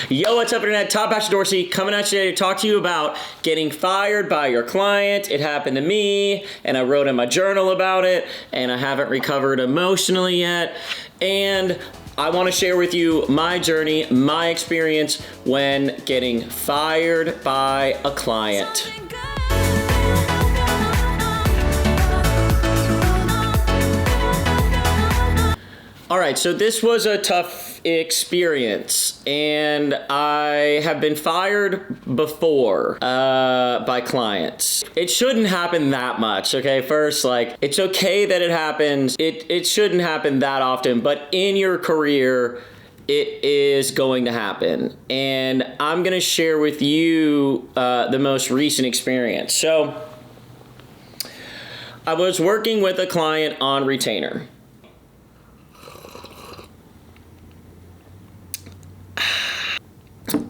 Yo, what's up, Internet? Top Patrick Dorsey coming at you today to talk to you about getting fired by your client. It happened to me, and I wrote in my journal about it, and I haven't recovered emotionally yet. And I want to share with you my journey, my experience when getting fired by a client. All right, so this was a tough experience, and I have been fired before by clients. It shouldn't happen that much, okay? First, it's okay that it happens. It shouldn't happen that often, but in your career, it is going to happen. And I'm gonna share with you the most recent experience. So, I was working with a client on retainer.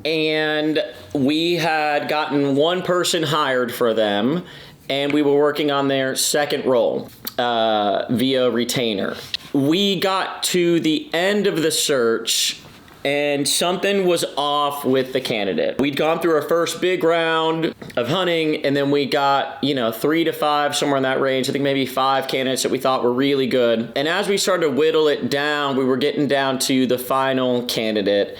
And we had gotten one person hired for them, and we were working on their second role via retainer. We got to the end of the search, and something was off with the candidate. We'd gone through our first big round of hunting, and then we got, 3 to 5, somewhere in that range. I think maybe 5 candidates that we thought were really good. And as we started to whittle it down, we were getting down to the final candidate.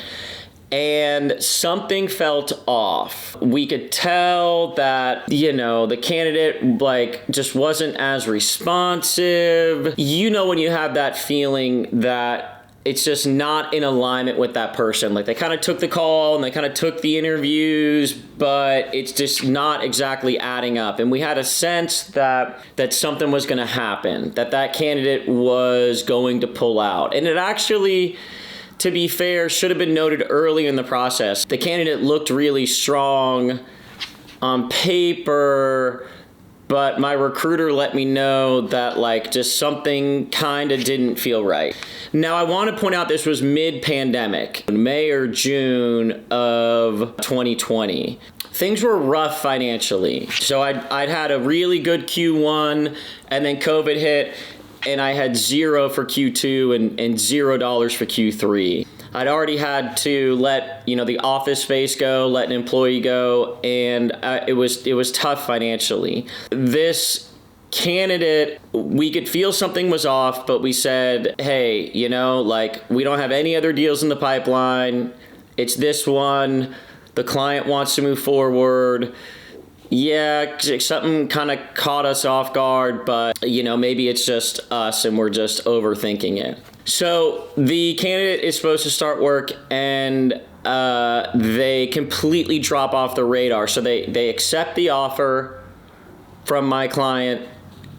And something felt off. We could tell that, the candidate just wasn't as responsive. When you have that feeling that it's just not in alignment with that person. They kind of took the call and they kind of took the interviews, but it's just not exactly adding up. And we had a sense that something was going to happen, that candidate was going to pull out. And it actually, to be fair, should have been noted early in the process. The candidate looked really strong on paper, but my recruiter let me know that just something kind of didn't feel right. Now, I want to point out this was mid-pandemic, May or June of 2020. Things were rough financially. So I'd had a really good Q1, and then COVID hit, and I had $0 for Q2 and $0 for Q3. I'd already had to let the office space go, let an employee go, and it was tough financially. This candidate, we could feel something was off, but we said, hey, we don't have any other deals in the pipeline. It's this one. The client wants to move forward. Yeah, something kind of caught us off guard, but maybe it's just us and we're just overthinking it. So the candidate is supposed to start work, and they completely drop off the radar. So they accept the offer from my client,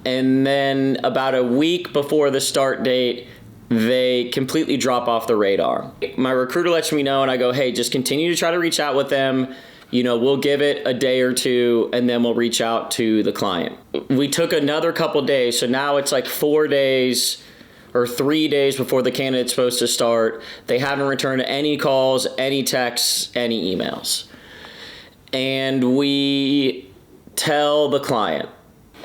and then about a week before the start date, they completely drop off the radar. My recruiter lets me know, and I go, hey, just continue to try to reach out with them. We'll give it a day or two, and then we'll reach out to the client. We took another couple days, so now it's 4 days or 3 days before the candidate's supposed to start. They haven't returned any calls, any texts, any emails. And we tell the client,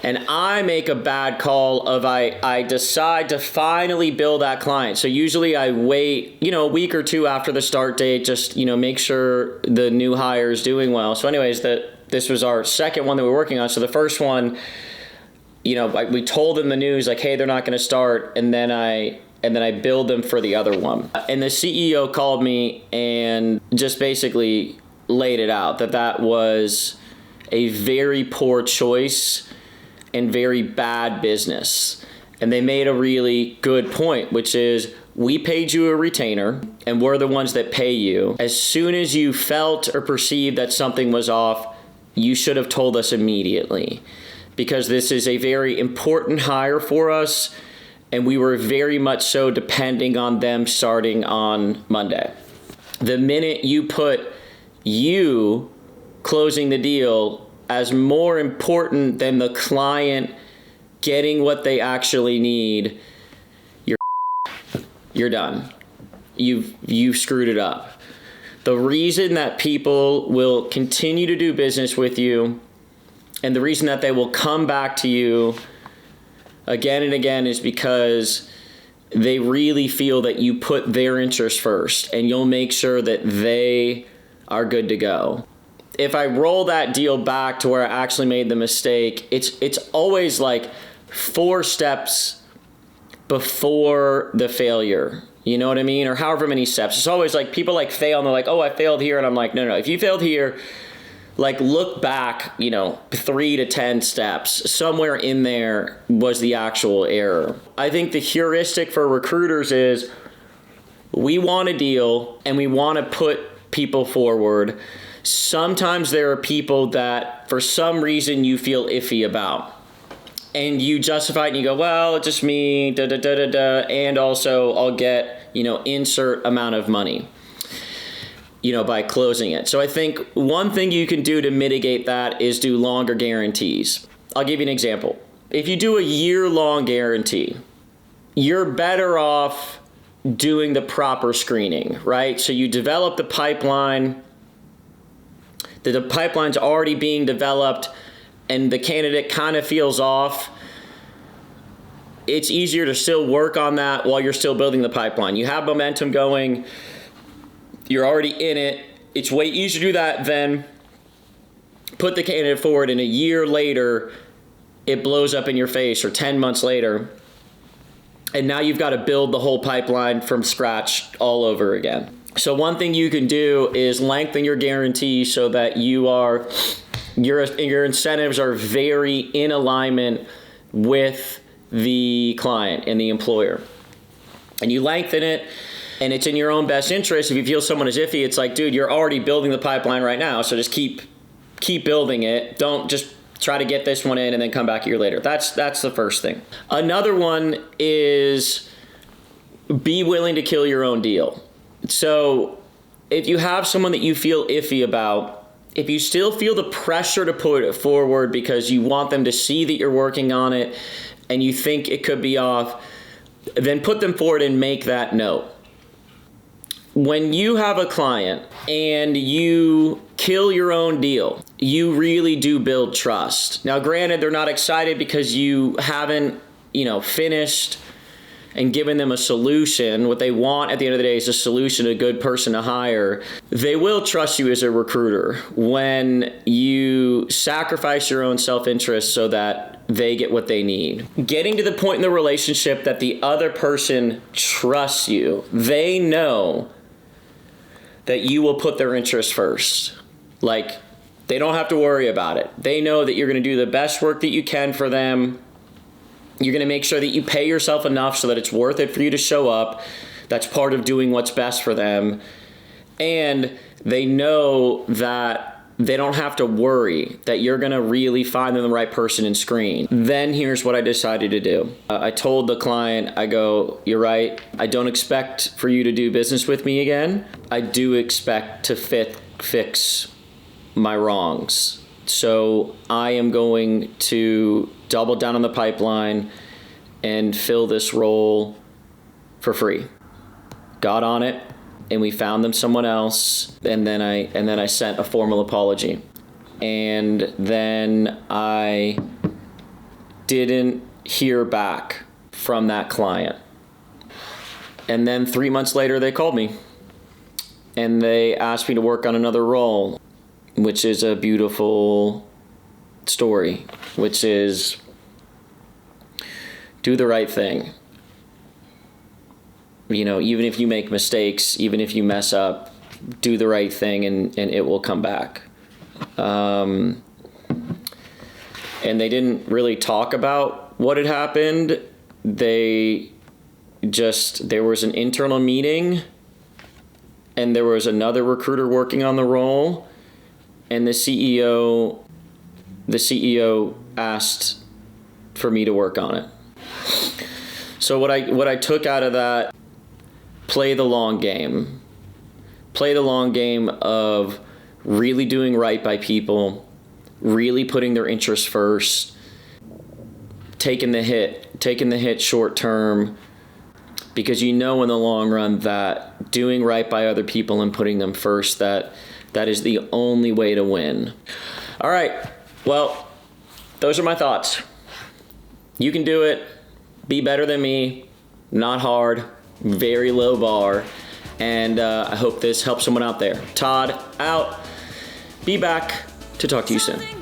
and I make a bad call of I decide to finally bill that client. So usually I wait, a week or two after the start date, just, make sure the new hire is doing well. So anyways, this was our second one that we're working on. So the first one, we told them the news, hey, they're not going to start. And then I billed them for the other one. And the CEO called me and just basically laid it out that was a very poor choice and very bad business. And they made a really good point, which is we paid you a retainer and we're the ones that pay you. As soon as you felt or perceived that something was off, you should have told us immediately, because this is a very important hire for us, and we were very much so depending on them starting on Monday. The minute you put you closing the deal as more important than the client getting what they actually need, you're done. You've screwed it up. The reason that people will continue to do business with you, and the reason that they will come back to you again and again, is because they really feel that you put their interest first and you'll make sure that they are good to go. If I roll that deal back to where I actually made the mistake, it's always like 4 steps before the failure. You know what I mean? Or however many steps. It's always like people like fail and they're like, oh, I failed here. And I'm like, no. If you failed here, like look back, 3 to 10 steps. Somewhere in there was the actual error. I think the heuristic for recruiters is we want a deal and we want to put people forward. Sometimes there are people that for some reason you feel iffy about. And you justify it and you go, well, it's just me, and also I'll get, insert amount of money, by closing it. So I think one thing you can do to mitigate that is do longer guarantees. I'll give you an example. If you do a year-long guarantee, you're better off doing the proper screening, right? So you develop the pipeline, the pipeline's already being developed, and the candidate kind of feels off. It's easier to still work on that while you're still building the pipeline. You have momentum going. You're already in it. It's way easier to do that than put the candidate forward and a year later it blows up in your face, or 10 months later, and now you've got to build the whole pipeline from scratch all over again. So one thing you can do is lengthen your guarantee so that your incentives are very in alignment with the client and the employer. And you lengthen it, and it's in your own best interest. If you feel someone is iffy, it's like, dude, you're already building the pipeline right now, so just keep building it. Don't just try to get this one in and then come back a year later. That's the first thing. Another one is be willing to kill your own deal. So if you have someone that you feel iffy about, if you still feel the pressure to put it forward because you want them to see that you're working on it and you think it could be off, then put them forward and make that note. When you have a client and you kill your own deal, you really do build trust. Now, granted, they're not excited because you haven't, finished and given them a solution. What they want at the end of the day is a solution, a good person to hire. They will trust you as a recruiter when you sacrifice your own self-interest so that they get what they need. Getting to the point in the relationship that the other person trusts you. They know that you will put their interests first. Like, they don't have to worry about it. They know that you're going to do the best work that you can for them. You're going to make sure that you pay yourself enough so that it's worth it for you to show up. That's part of doing what's best for them. And they know that they don't have to worry that you're going to really find them the right person and screen. Then here's what I decided to do. I told the client, I go, you're right. I don't expect for you to do business with me again. I do expect to fix my wrongs. So I am going to double down on the pipeline and fill this role for free. Got on it, and we found them someone else, and then I sent a formal apology. And then I didn't hear back from that client. And then 3 months later, they called me and they asked me to work on another role, which is a beautiful story, which is do the right thing. Even if you make mistakes, even if you mess up, do the right thing and it will come back. And they didn't really talk about what had happened. There was an internal meeting and there was another recruiter working on the role, and the CEO asked for me to work on it. So what I took out of that, play the long game. Play the long game of really doing right by people, really putting their interests first, taking the hit short term, because in the long run that doing right by other people and putting them first, that is the only way to win. All right, well, those are my thoughts. You can do it. Be better than me. not hard, very low bar, and I hope this helps someone out there. Todd out. Be back to talk to you soon.